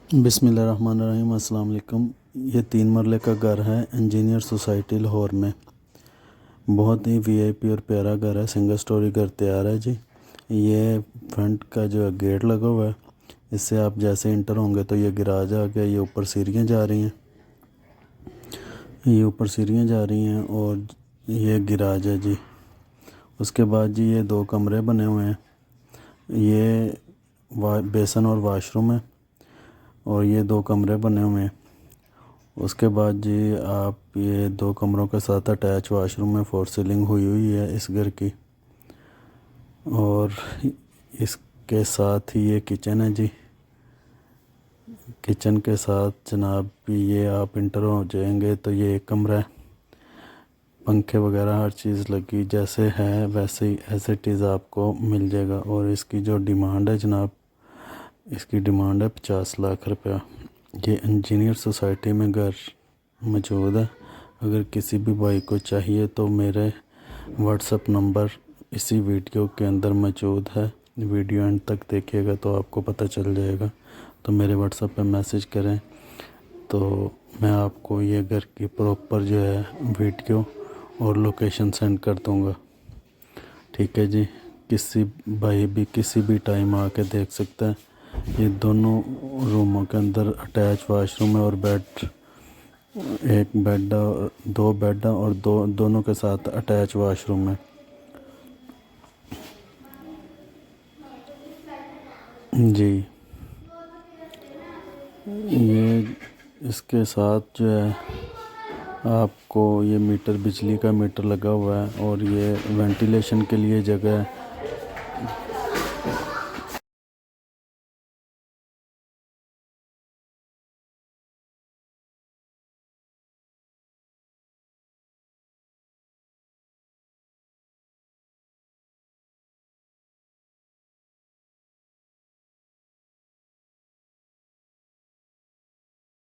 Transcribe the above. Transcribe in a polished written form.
बिस्मिल्लाहिर्रहमानिर्रहीम। अस्सलाम वालेकुम। ये 3 मरले का घर है इंजीनियर सोसाइटी लाहौर में। बहुत ही वीआईपी और प्यारा घर है। सिंगल स्टोरी घर तैयार है जी। ये फ्रंट का जो है गेट लगा हुआ है। इससे आप जैसे इंटर होंगे तो ये गिराज आ गया। ये ऊपर सीढ़ियाँ जा रही हैं, और ये गिराज है जी। उसके बाद जी ये 2 कमरे बने हुए हैं। ये बेसन और वाशरूम है, और ये 2 कमरे बने हुए हैं। उसके बाद जी आप ये 2 कमरों के साथ अटैच वाशरूम में फोर सीलिंग हुई है इस घर की। और इसके साथ ही ये किचन है जी। किचन के साथ जनाब ये आप इंटर हो जाएंगे तो ये एक कमरा है। पंखे वगैरह हर चीज़ लगी, जैसे है वैसे ही एज इट इज़ आपको मिल जाएगा। और इसकी जो डिमांड है जनाब, इसकी डिमांड है 50 लाख रुपया। ये इंजीनियर सोसाइटी में घर मौजूद है। अगर किसी भी भाई को चाहिए तो मेरे व्हाट्सअप नंबर इसी वीडियो के अंदर मौजूद है। वीडियो एंड तक देखिएगा तो आपको पता चल जाएगा। तो मेरे व्हाट्सअप पे मैसेज करें तो मैं आपको ये घर की प्रॉपर जो है वीडियो और लोकेशन सेंड कर दूँगा। ठीक है जी। किसी भाई भी किसी भी टाइम आके देख सकता है। ये दोनों रूमों के अंदर अटैच वाशरूम है और बेड, एक बेड, 2 बेड और दोनों के साथ अटैच वाशरूम है जी। ये इसके साथ जो है आपको ये मीटर, बिजली का मीटर लगा हुआ है, और ये वेंटिलेशन के लिए जगह है।